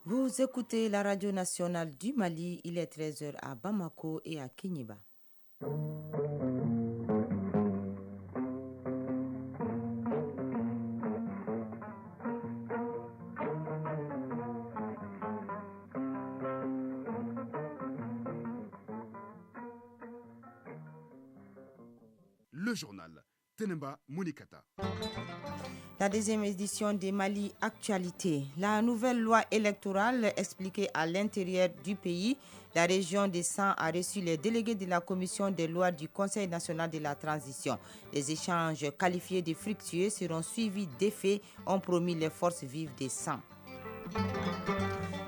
Vous écoutez la radio nationale du Mali, il est 13 h à Bamako et à Kinyeba. Le journal Tenemba Munikata. La deuxième édition des Mali Actualité. La nouvelle loi électorale expliquée à l'intérieur du pays. La région des Sangs a reçu les délégués de la commission des lois du Conseil national de la transition. Les échanges qualifiés de fructueux seront suivis d'effets, ont promis les forces vives des Sangs.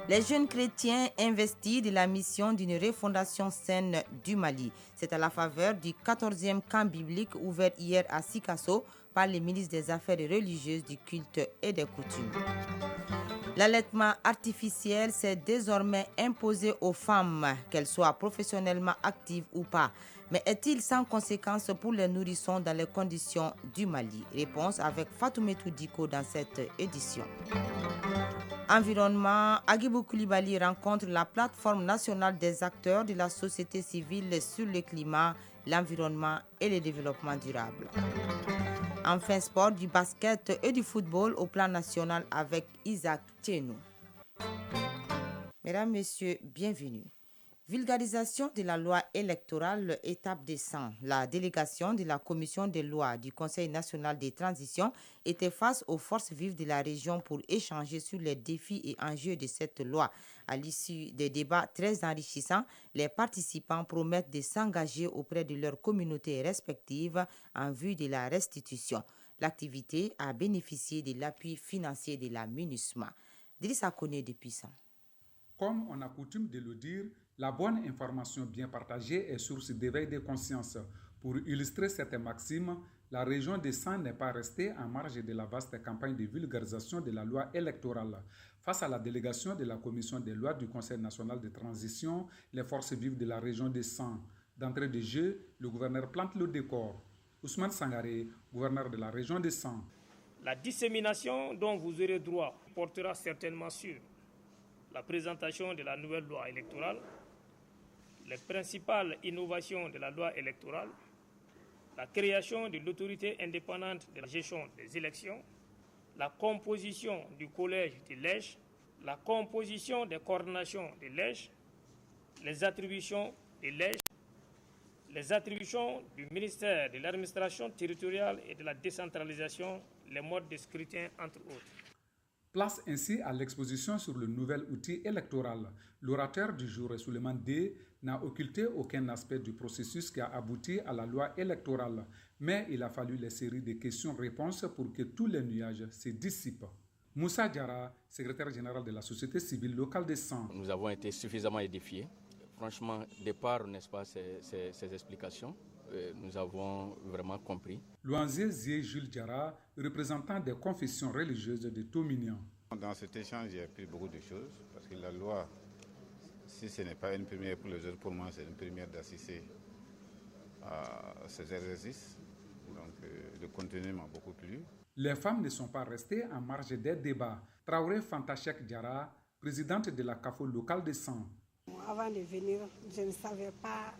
Les jeunes chrétiens investis de la mission d'une refondation saine du Mali. C'est à la faveur du 14e camp biblique ouvert hier à Sikasso par les ministres des Affaires religieuses, du culte et des coutumes. L'allaitement artificiel s'est désormais imposé aux femmes, qu'elles soient professionnellement actives ou pas. Mais est-il sans conséquence pour les nourrissons dans les conditions du Mali? Réponse avec Fatoumetou Diko dans cette édition. Environnement, Agibou Koulibaly rencontre la plateforme nationale des acteurs de la société civile sur le climat, l'environnement et le développement durable. Enfin, sport, du basket et du football au plan national avec Isaac Tchenou. Mesdames, Messieurs, bienvenue. Vulgarisation de la loi électorale, étape des 100. La délégation de la commission des lois du Conseil national des transitions était face aux forces vives de la région pour échanger sur les défis et enjeux de cette loi. À l'issue des débats très enrichissants, les participants promettent de s'engager auprès de leurs communautés respectives en vue de la restitution. L'activité a bénéficié de l'appui financier de la MINUSMA. Drissa Kone depuis 100. Comme on a coutume de le dire, la bonne information bien partagée est source d'éveil de conscience. Pour illustrer cette maxime, la région des Sangs n'est pas restée en marge de la vaste campagne de vulgarisation de la loi électorale. Face à la délégation de la commission des lois du Conseil national de transition, les forces vives de la région des Sangs. D'entrée de jeu, le gouverneur plante le décor. Ousmane Sangaré, gouverneur de la région des Sangs. La dissémination dont vous aurez droit portera certainement sur la présentation de la nouvelle loi électorale, les principales innovations de la loi électorale, la création de l'autorité indépendante de la gestion des élections, la composition du collège de l'EJ, la composition des coordinations de l'EJ, les attributions de l'EJ, les attributions du ministère de l'administration territoriale et de la décentralisation, les modes de scrutin, entre autres. Place ainsi à l'exposition sur le nouvel outil électoral. L'orateur du jour, Souleymane D, n'a occulté aucun aspect du processus qui a abouti à la loi électorale, mais il a fallu les séries de questions-réponses pour que tous les nuages se dissipent. Moussa Diarra, secrétaire général de la société civile locale des Sangs. Nous avons été suffisamment édifiés. Franchement, départ, n'est-ce pas, ces explications, nous avons vraiment compris. Louanzier Zie Jules Diarra, représentant des confessions religieuses de Tominian. Dans cet échange, j'ai appris beaucoup de choses, parce que la loi, si ce n'est pas une première pour les autres, pour moi, c'est une première d'assister à ces exercices. Donc, le contenu m'a beaucoup plu. Les femmes ne sont pas restées en marge des débats. Traoré Fantachek Diarra, présidente de la CAFO locale de Sangs. Avant de venir, je ne savais pas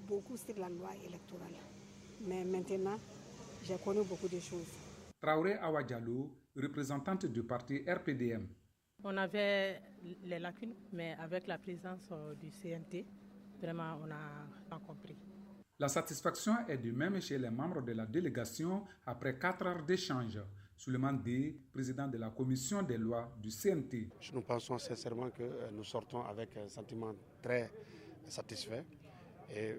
beaucoup sur la loi électorale. Mais maintenant, j'ai connu beaucoup de choses. Traoré Awa Diallo, représentante du parti RPDM. On avait les lacunes, mais avec la présence du CNT, vraiment, on a compris. La satisfaction est du même chez les membres de la délégation après 4 heures d'échange. Souleymane D, président de la commission des lois du CNT. Nous pensons sincèrement que nous sortons avec un sentiment très satisfait et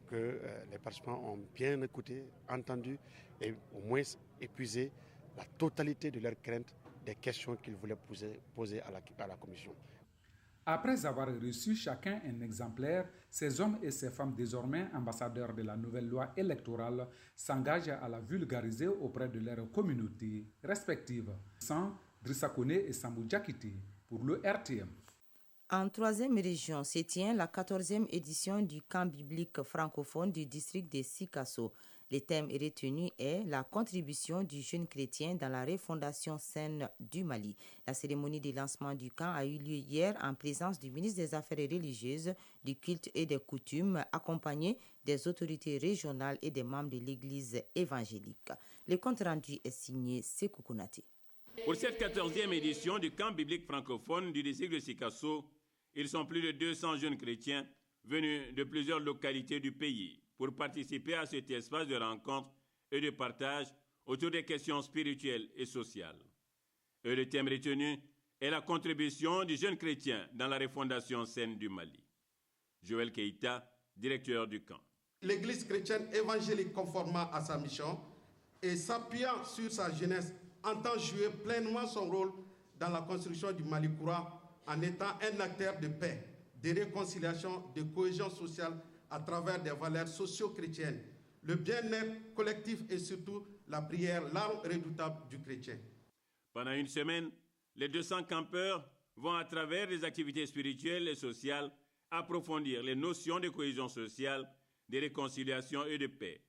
que les participants ont bien écouté, entendu et au moins épuisé la totalité de leurs craintes des questions qu'ils voulaient poser à la commission. Après avoir reçu chacun un exemplaire, ces hommes et ces femmes désormais ambassadeurs de la nouvelle loi électorale s'engagent à la vulgariser auprès de leurs communautés respectives. Sans Drissa Kone et Sambou Diakité pour le RTM. En troisième région se tient la 14e édition du camp biblique francophone du district de Sikasso. Le thème retenu est la contribution du jeune chrétien dans la refondation saine du Mali. La cérémonie de lancement du camp a eu lieu hier en présence du ministre des Affaires religieuses, du culte et des coutumes, accompagné des autorités régionales et des membres de l'Église évangélique. Le compte rendu est signé Sékou Konaté. Pour cette 14e édition du camp biblique francophone du district de Sikasso, ils sont plus de 200 jeunes chrétiens venus de plusieurs localités du pays pour participer à cet espace de rencontre et de partage autour des questions spirituelles et sociales. Et le thème retenu est la contribution du jeune chrétien dans la refondation saine du Mali. Joël Keïta, directeur du camp. L'Église chrétienne évangélique, conformément à sa mission et s'appuyant sur sa jeunesse, entend jouer pleinement son rôle dans la construction du Mali courant en étant un acteur de paix, de réconciliation, de cohésion sociale à travers des valeurs socio-chrétiennes, le bien-être collectif et surtout la prière, l'arme redoutable du chrétien. Pendant une semaine, les 200 campeurs vont à travers des activités spirituelles et sociales approfondir les notions de cohésion sociale, de réconciliation et de paix,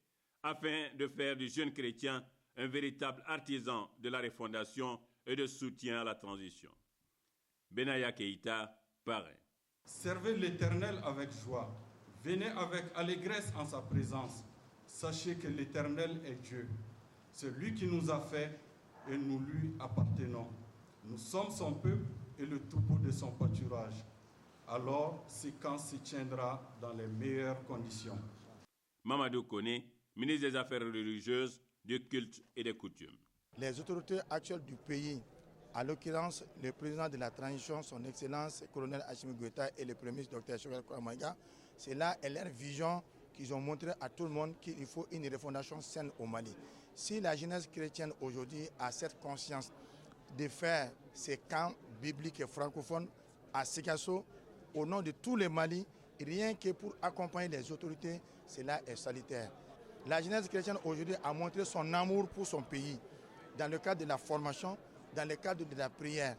afin de faire du jeune chrétien un véritable artisan de la refondation et de soutien à la transition. Benaya Keïta, parrain. Servez l'Éternel avec joie. Venez avec allégresse en sa présence. Sachez que l'Éternel est Dieu. C'est lui qui nous a fait et nous lui appartenons. Nous sommes son peuple et le troupeau de son pâturage. Alors, ce camp se tiendra dans les meilleures conditions. Mamadou Koné, ministre des Affaires religieuses, du culte et des coutumes. Les autorités actuelles du pays, à l'occurrence le président de la transition, son Excellence, colonel Assimi Goïta et le Premier ministre Dr Choguel Kouramouga, c'est là leur vision qu'ils ont montré à tout le monde qu'il faut une refondation saine au Mali. Si la jeunesse chrétienne aujourd'hui a cette conscience de faire ces camps bibliques et francophones à Sikasso, au nom de tous les Mali, rien que pour accompagner les autorités, cela est salutaire. La jeunesse chrétienne aujourd'hui a montré son amour pour son pays dans le cadre de la formation, dans le cadre de la prière.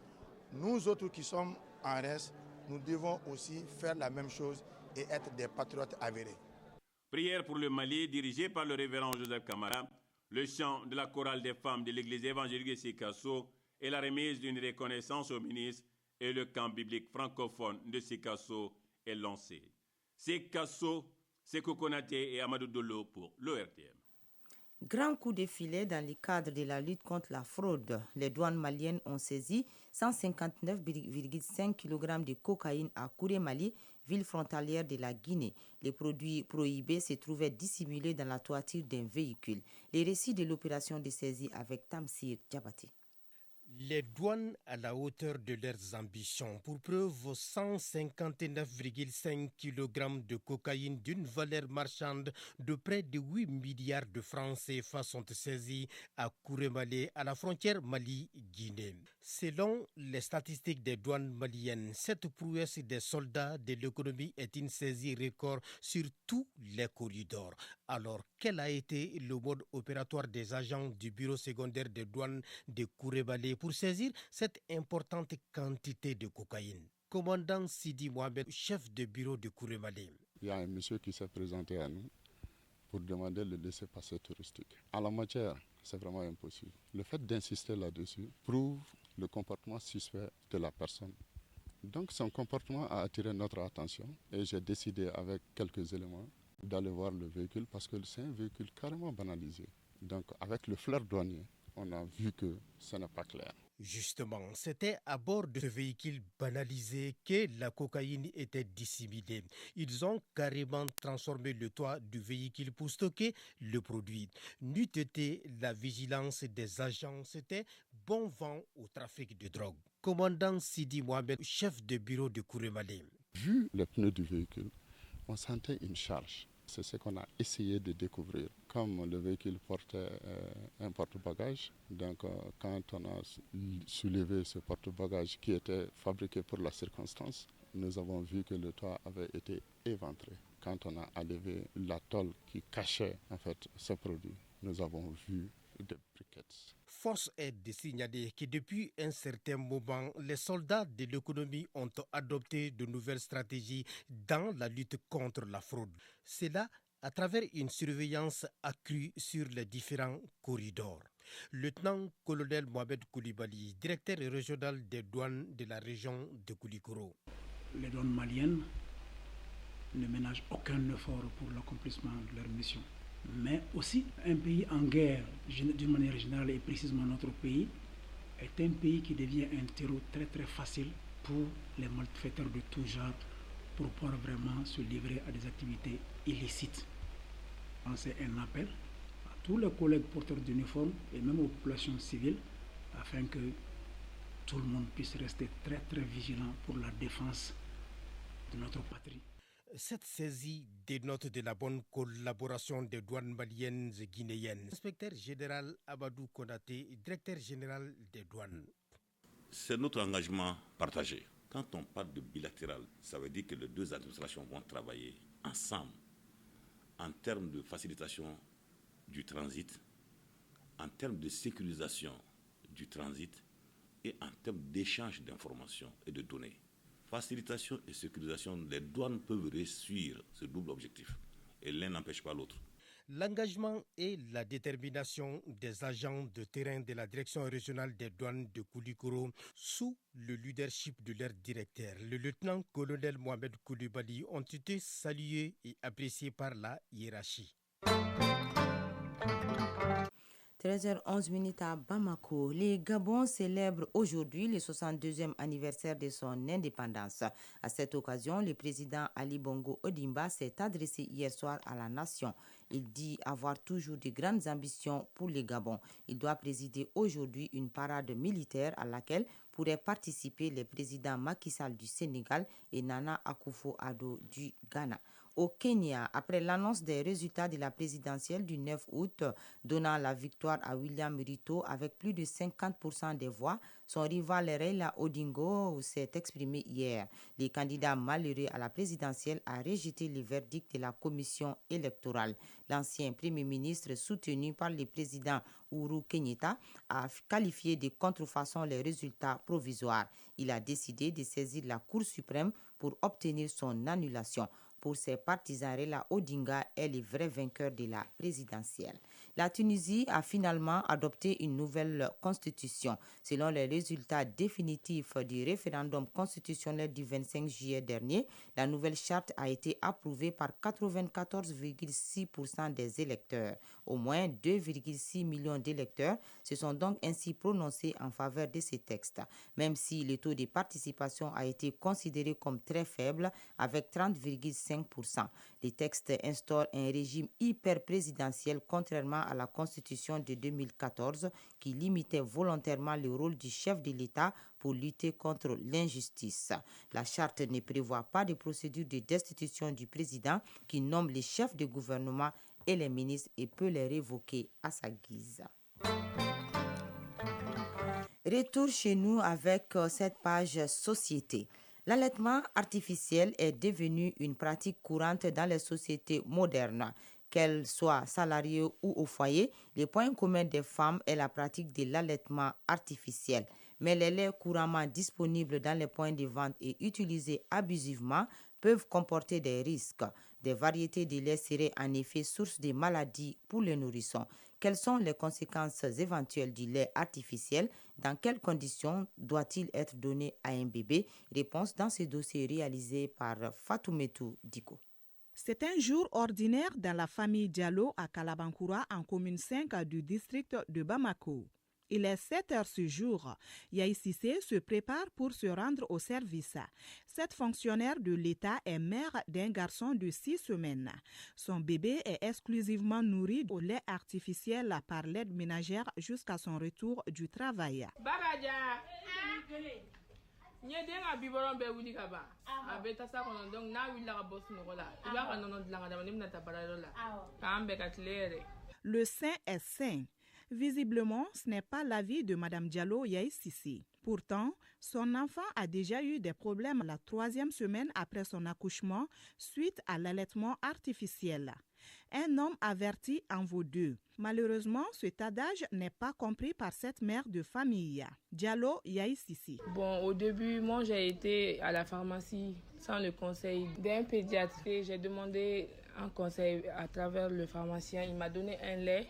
Nous autres qui sommes en reste, nous devons aussi faire la même chose et être des patriotes avérés. Prière pour le Mali, dirigée par le révérend Joseph Camara, le chant de la chorale des femmes de l'église évangélique de Sikasso et la remise d'une reconnaissance au ministre et le camp biblique francophone de Sikasso est lancé. Sikasso, Sékou Konaté et Amadou Dolo pour l'ORTM. Grand coup de filet dans le cadre de la lutte contre la fraude. Les douanes maliennes ont saisi 159,5 kg de cocaïne à Kouré-Mali, ville frontalière de la Guinée. Les produits prohibés se trouvaient dissimulés dans la toiture d'un véhicule. Les récits de l'opération de saisie avec Tamsir Diabaté. Les douanes à la hauteur de leurs ambitions. Pour preuve, 159,5 kg de cocaïne d'une valeur marchande de près de 8 milliards de francs CFA sont saisis à Kouré-Malé, à la frontière Mali-Guinée. Selon les statistiques des douanes maliennes, cette prouesse des soldats de l'économie est une saisie record sur tous les corridors. Alors, quel a été le mode opératoire des agents du bureau secondaire des douanes de Kouré-Malé pour saisir cette importante quantité de cocaïne? Commandant Sidi Mohamed, chef de bureau de Kouré-Malé. Il y a un monsieur qui s'est présenté à nous pour demander le laissez-passer touristique. En la matière, c'est vraiment impossible. Le fait d'insister là-dessus prouve le comportement suspect de la personne. Donc son comportement a attiré notre attention et j'ai décidé avec quelques éléments d'aller voir le véhicule parce que c'est un véhicule carrément banalisé. Donc avec le flair douanier, on a vu que ce n'est pas clair. Justement, c'était à bord de ce véhicule banalisé que la cocaïne était dissimulée. Ils ont carrément transformé le toit du véhicule pour stocker le produit. N'eût été la vigilance des agents, c'était bon vent au trafic de drogue. Commandant Sidi Mohamed, chef de bureau de Kouré-Malé. Vu les pneus du véhicule, on sentait une charge. C'est ce qu'on a essayé de découvrir. Comme le véhicule portait un porte-bagages, donc quand on a soulevé ce porte-bagages qui était fabriqué pour la circonstance, nous avons vu que le toit avait été éventré. Quand on a enlevé la tôle qui cachait en fait ce produit, nous avons vu des briquettes. Force est de signaler que depuis un certain moment, les soldats de l'économie ont adopté de nouvelles stratégies dans la lutte contre la fraude. Cela à travers une surveillance accrue sur les différents corridors. Lieutenant-colonel Mohamed Koulibaly, directeur régional des douanes de la région de Koulikoro. Les douanes maliennes ne ménagent aucun effort pour l'accomplissement de leur mission. Mais aussi, un pays en guerre, d'une manière générale et précisément notre pays, est un pays qui devient un terreau très très facile pour les malfaiteurs de tout genre, pour pouvoir vraiment se livrer à des activités illicites. C'est un appel à tous les collègues porteurs d'uniforme et même aux populations civiles afin que tout le monde puisse rester très très vigilant pour la défense de notre patrie. Cette saisie dénote de la bonne collaboration des douanes maliennes et guinéennes. Inspecteur général Abadou Konaté, directeur général des douanes. C'est notre engagement partagé. Quand on parle de bilatéral, ça veut dire que les deux administrations vont travailler ensemble en termes de facilitation du transit, en termes de sécurisation du transit et en termes d'échange d'informations et de données. Facilitation et sécurisation, les douanes peuvent réussir ce double objectif et l'un n'empêche pas l'autre. L'engagement et la détermination des agents de terrain de la direction régionale des douanes de Koulikoro sous le leadership de leur directeur, le lieutenant-colonel Mohamed Koulibaly, ont été salués et appréciés par la hiérarchie. 13h11 à Bamako. Les Gabon célèbrent aujourd'hui le 62e anniversaire de son indépendance. À cette occasion, le président Ali Bongo Ondimba s'est adressé hier soir à la nation. Il dit avoir toujours de grandes ambitions pour le Gabon. Il doit présider aujourd'hui une parade militaire à laquelle pourraient participer les présidents Macky Sall du Sénégal et Nana Akufo-Addo du Ghana. Au Kenya, après l'annonce des résultats de la présidentielle du 9 août, donnant la victoire à William Ruto avec plus de 50% des voix, son rival Raila Odinga s'est exprimé hier. Le candidat malheureux à la présidentielle a rejeté le verdict de la commission électorale. L'ancien premier ministre, soutenu par le président Uhuru Kenyatta, a qualifié de contrefaçon les résultats provisoires. Il a décidé de saisir la Cour suprême pour obtenir son annulation. Pour ses partisans, Raila Odinga est le vrai vainqueur de la présidentielle. La Tunisie a finalement adopté une nouvelle constitution. Selon les résultats définitifs du référendum constitutionnel du 25 juillet dernier, la nouvelle charte a été approuvée par 94,6% des électeurs. Au moins 2,6 millions d'électeurs se sont donc ainsi prononcés en faveur de ces textes. Même si le taux de participation a été considéré comme très faible, avec 30,5%. Les textes instaurent un régime hyper-présidentiel contrairement à la Constitution de 2014 qui limitait volontairement le rôle du chef de l'État pour lutter contre l'injustice. La charte ne prévoit pas de procédure de destitution du président qui nomme les chefs de gouvernement et les ministres et peut les révoquer à sa guise. Retour chez nous avec cette page société. L'allaitement artificiel est devenu une pratique courante dans les sociétés modernes. Qu'elles soient salariées ou au foyer, le point commun des femmes est la pratique de l'allaitement artificiel. Mais les laits couramment disponibles dans les points de vente et utilisés abusivement peuvent comporter des risques. Des variétés de lait seraient en effet source de maladies pour les nourrissons. Quelles sont les conséquences éventuelles du lait artificiel? Dans quelles conditions doit-il être donné à un bébé? Réponse dans ce dossier réalisé par Fatoumetou Diko. C'est un jour ordinaire dans la famille Diallo à Kalabankoura en commune 5 du district de Bamako. Il est 7 heures ce jour. Yahi Sissé se prépare pour se rendre au service. Cette fonctionnaire de l'État est mère d'un garçon de 6 semaines. Son bébé est exclusivement nourri au lait artificiel par l'aide ménagère jusqu'à son retour du travail. Le sein est sain. Visiblement, ce n'est pas l'avis de Mme Diallo Yahi Sissé. Pourtant, son enfant a déjà eu des problèmes la 3e semaine après son accouchement suite à l'allaitement artificiel. Un homme averti en vaut 2. Malheureusement, cet adage n'est pas compris par cette mère de famille. Diallo Yahi Sissé. Bon, au début, moi j'ai été à la pharmacie sans le conseil d'un pédiatre. J'ai demandé un conseil à travers le pharmacien. Il m'a donné un lait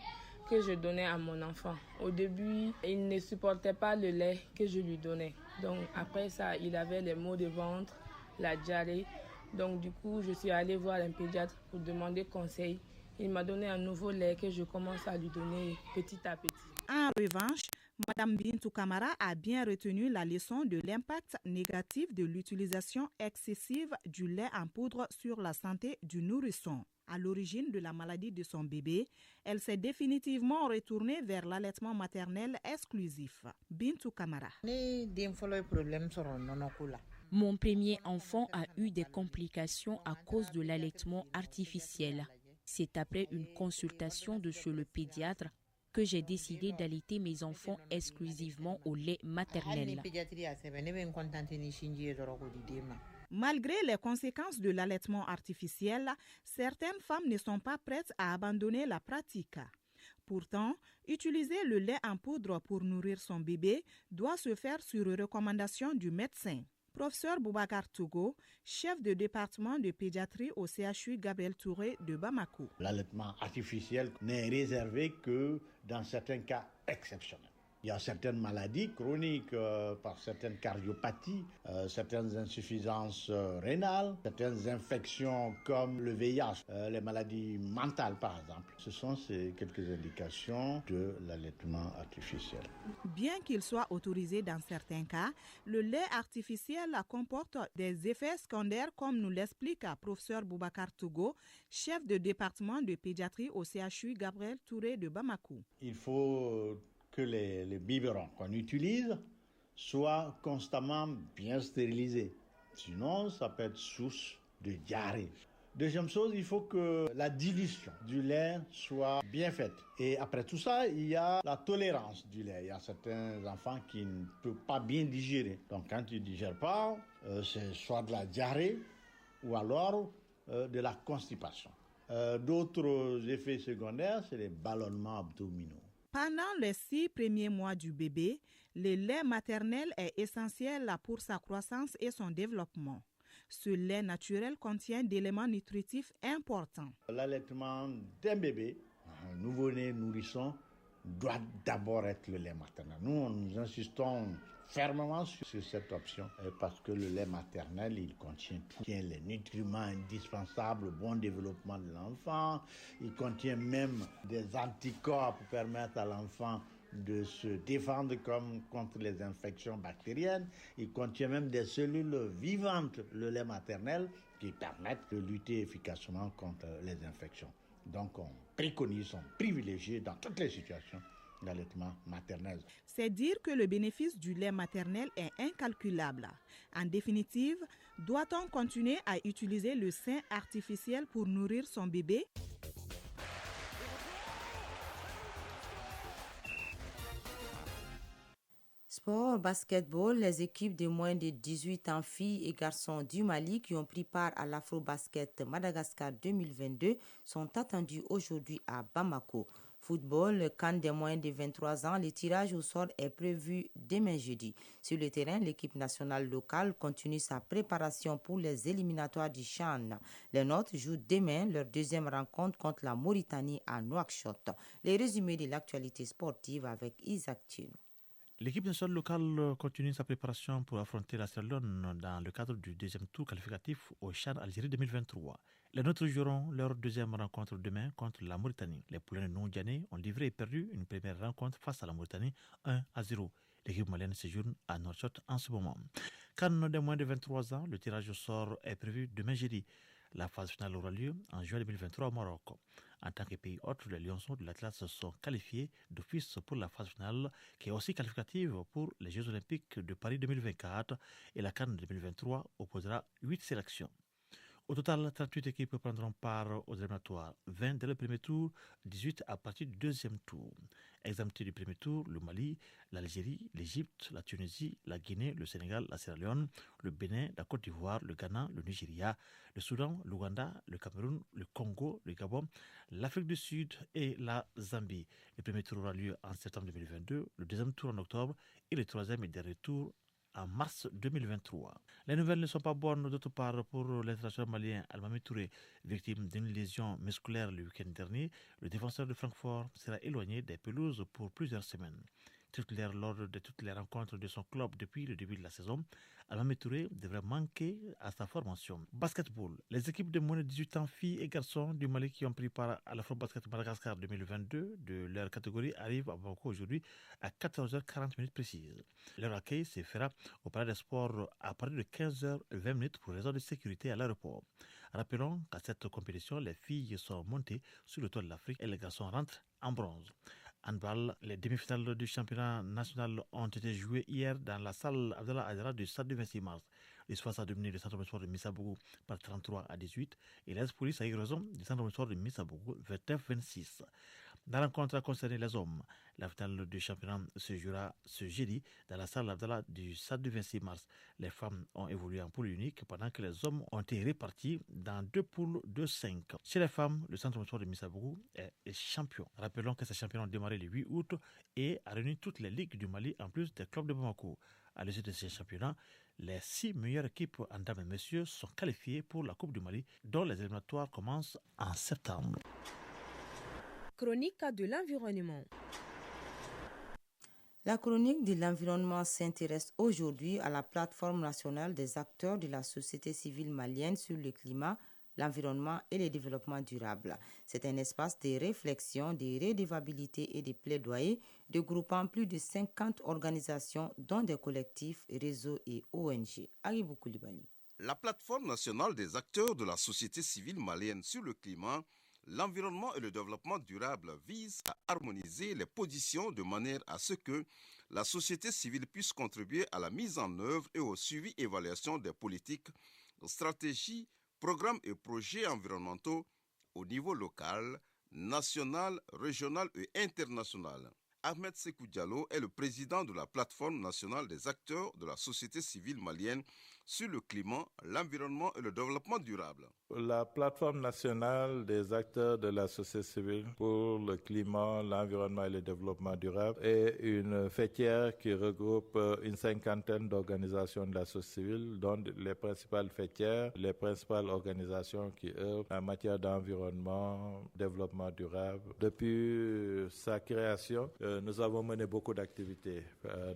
que je donnais à mon enfant. Au début, il ne supportait pas le lait que je lui donnais. Donc après ça, il avait les maux de ventre, la diarrhée. Donc du coup, je suis allée voir un pédiatre pour demander conseil. Il m'a donné un nouveau lait que je commence à lui donner petit à petit. En revanche, Mme Bintou Camara a bien retenu la leçon de l'impact négatif de l'utilisation excessive du lait en poudre sur la santé du nourrisson. À l'origine de la maladie de son bébé, elle s'est définitivement retournée vers l'allaitement maternel exclusif. Bintou Camara. Mon premier enfant a eu des complications à cause de l'allaitement artificiel. C'est après une consultation de chez le pédiatre que j'ai décidé d'allaiter mes enfants exclusivement au lait maternel. Malgré les conséquences de l'allaitement artificiel, certaines femmes ne sont pas prêtes à abandonner la pratique. Pourtant, utiliser le lait en poudre pour nourrir son bébé doit se faire sur recommandation du médecin. Professeur Boubacar Togo, chef de département de pédiatrie au CHU Gabriel Touré de Bamako. L'allaitement artificiel n'est réservé que dans certains cas exceptionnels. Il y a certaines maladies chroniques, par certaines cardiopathies, certaines insuffisances rénales, certaines infections comme le VIH, les maladies mentales par exemple. Ce sont ces quelques indications de l'allaitement artificiel. Bien qu'il soit autorisé dans certains cas, le lait artificiel comporte des effets secondaires comme nous l'explique le professeur Boubacar Togo, chef de département de pédiatrie au CHU Gabriel Touré de Bamako. Il faut que les biberons qu'on utilise soient constamment bien stérilisés. Sinon, ça peut être source de diarrhée. Deuxième chose, il faut que la dilution du lait soit bien faite. Et après tout ça, il y a la tolérance du lait. Il y a certains enfants qui ne peuvent pas bien digérer. Donc quand ils ne digèrent pas, c'est soit de la diarrhée ou alors de la constipation. D'autres effets secondaires, c'est les ballonnements abdominaux. Pendant les 6 premiers mois du bébé, le lait maternel est essentiel pour sa croissance et son développement. Ce lait naturel contient d'éléments nutritifs importants. L'allaitement d'un bébé, un nouveau-né nourrisson, doit d'abord être le lait maternel. Nous insistons fermement sur cette option parce que le lait maternel, il contient les nutriments indispensables au bon développement de l'enfant. Il contient même des anticorps pour permettre à l'enfant de se défendre contre les infections bactériennes. Il contient même des cellules vivantes, le lait maternel, qui permettent de lutter efficacement contre les infections. Donc on préconise, on privilégie dans toutes les situations l'allaitement maternel. C'est dire que le bénéfice du lait maternel est incalculable. En définitive, doit-on continuer à utiliser le sein artificiel pour nourrir son bébé? Sport, basketball, les équipes de moins de 18 ans, filles et garçons du Mali qui ont pris part à l'Afro-Basket Madagascar 2022 sont attendues aujourd'hui à Bamako. Football, le CAN des moins de 23 ans, le tirage au sort est prévu demain jeudi. Sur le terrain, l'équipe nationale locale continue sa préparation pour les éliminatoires du CHAN. Les Nôtres jouent demain leur deuxième rencontre contre la Mauritanie à Nouakchott. Les résumés de l'actualité sportive avec Isaac Thienou. L'équipe nationale locale continue sa préparation pour affronter la Sierra Leone dans le cadre du deuxième tour qualificatif au CHAN Algérie 2023. Les Nôtres joueront leur deuxième rencontre demain contre la Mauritanie. Les poulains non-ghanais ont livré et perdu une première rencontre face à la Mauritanie 1-0. L'équipe malienne séjourne à Nouakchott en ce moment. CAN des moins de 23 ans, le tirage au sort est prévu demain jeudi. La phase finale aura lieu en juin 2023 au Maroc. En tant que pays hôte, les Lionceaux de l'Atlas se sont qualifiés d'office pour la phase finale, qui est aussi qualificative pour les Jeux Olympiques de Paris 2024 et la CAN 2023 opposera 8 sélections. Au total, 38 équipes prendront part aux éliminatoires, 20 dès le premier tour, 18 à partir du deuxième tour. Exemptés du premier tour, le Mali, l'Algérie, l'Égypte, la Tunisie, la Guinée, le Sénégal, la Sierra Leone, le Bénin, la Côte d'Ivoire, le Ghana, le Nigeria, le Soudan, l'Ouganda, le Cameroun, le Congo, le Gabon, l'Afrique du Sud et la Zambie. Le premier tour aura lieu en septembre 2022, le deuxième tour en octobre et le troisième et dernier tour en mars 2023. Les nouvelles ne sont pas bonnes d'autre part pour l'international malien Almami Touré, victime d'une lésion musculaire le week-end dernier. Le défenseur de Francfort sera éloigné des pelouses pour plusieurs semaines. Titulaire lors de toutes les rencontres de son club depuis le début de la saison, Almami Touré devrait manquer à sa formation. Basketball. Les équipes de moins de 18 ans, filles et garçons du Mali qui ont pris part à l'Afro-Basket Madagascar 2022 de leur catégorie arrivent à Bamako aujourd'hui à 14h40 précises. Leur accueil se fera au Palais des Sports à partir de 15h20 pour raison de sécurité à l'aéroport. Rappelons qu'à cette compétition, les filles sont montées sur le toit de l'Afrique et les garçons rentrent en bronze. Handball, les demi-finales du championnat national ont été jouées hier dans la salle Abdallah Adjara du stade du 26 mars. L'Espace a dominé le centre de sport de Missabougou par 33-18 et l'AS Police a eu raison du centre de sport de Missabougou 29-26. La rencontre a concerné les hommes. La finale du championnat se jouera ce jeudi dans la salle Abdallah du stade du 26 mars. Les femmes ont évolué en poule unique pendant que les hommes ont été répartis dans 2 poules de 5. Chez les femmes, le centre de sport de Missabougou est champion. Rappelons que ces championnats ont démarré le 8 août et a réuni toutes les ligues du Mali en plus des clubs de Bamako. À l'issue de ces championnats, les 6 meilleures équipes en dames et messieurs sont qualifiées pour la Coupe du Mali, dont les éliminatoires commencent en septembre. Chronique de l'environnement. La chronique de l'environnement s'intéresse aujourd'hui à la plateforme nationale des acteurs de la société civile malienne sur le climat, l'environnement et le développement durable. C'est un espace de réflexion, de redevabilité et de plaidoyer regroupant plus de 50 organisations, dont des collectifs, réseaux et ONG. Agibou Koulibaly. La plateforme nationale des acteurs de la société civile malienne sur le climat, l'environnement et le développement durable vise à harmoniser les positions de manière à ce que la société civile puisse contribuer à la mise en œuvre et au suivi et évaluation des politiques, stratégies, programmes et projets environnementaux au niveau local, national, régional et international. Ahmed Sekou Diallo est le président de la plateforme nationale des acteurs de la société civile malienne sur le climat, l'environnement et le développement durable. La plateforme nationale des acteurs de la société civile pour le climat, l'environnement et le développement durable est une fêtière qui regroupe une 50aine d'organisations de la société civile, dont les principales fêtières, les principales organisations qui œuvrent en matière d'environnement, développement durable. Depuis sa création, nous avons mené beaucoup d'activités,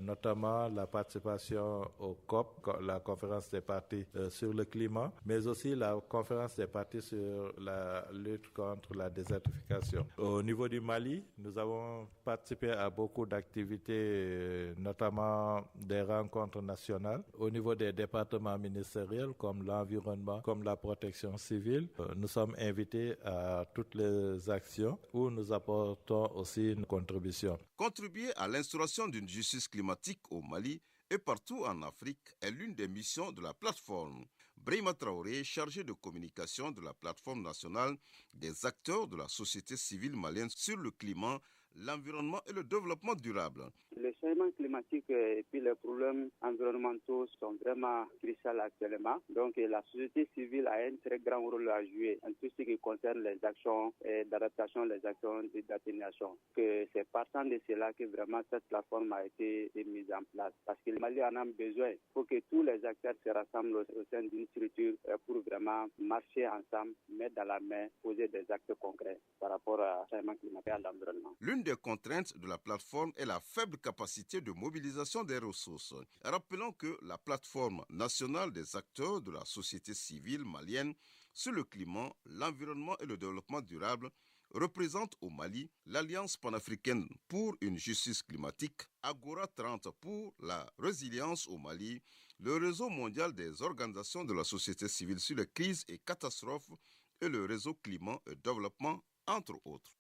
notamment la participation au COP, la conférence des partis sur le climat, mais aussi la conférence des partis sur la lutte contre la désertification. Au niveau du Mali, nous avons participé à beaucoup d'activités, notamment des rencontres nationales. Au niveau des départements ministériels, comme l'environnement, comme la protection civile, nous sommes invités à toutes les actions où nous apportons aussi une contribution. Contribuer à l'instauration d'une justice climatique au Mali et partout en Afrique est l'une des missions de la plateforme. Brahima Traoré, chargé de communication de la plateforme nationale des acteurs de la société civile malienne sur le climat, l'environnement et le développement durable. Le changement climatique et puis les problèmes environnementaux sont vraiment cruciaux actuellement. Donc la société civile a un très grand rôle à jouer en tout ce qui concerne les actions d'adaptation, les actions d'atténuation. C'est partant de cela que vraiment cette plateforme a été mise en place. Parce que le Mali en a besoin. Il faut que tous les acteurs se rassemblent au sein d'une structure pour vraiment marcher ensemble, mettre dans la main, poser des actes concrets par rapport au changement climatique et à l'environnement. L'une des contraintes de la plateforme est la faible capacité de mobilisation des ressources. Rappelons que la plateforme nationale des acteurs de la société civile malienne sur le climat, l'environnement et le développement durable représente au Mali l'Alliance panafricaine pour une justice climatique, Agora 30 pour la résilience au Mali, le réseau mondial des organisations de la société civile sur les crises et catastrophes et le réseau climat et développement, entre autres.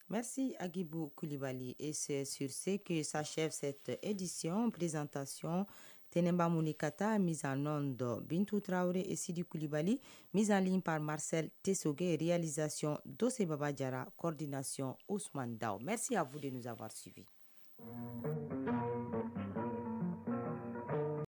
Merci Agibou Koulibaly et c'est sur ce que s'achève cette édition. Présentation Tenemba Mounikata, mise en onde Bintou Traoré et Sidi Koulibaly, mise en ligne par Marcel Tessogué, réalisation Dossé Baba Diara, coordination Ousmane Dao. Merci à vous de nous avoir suivis.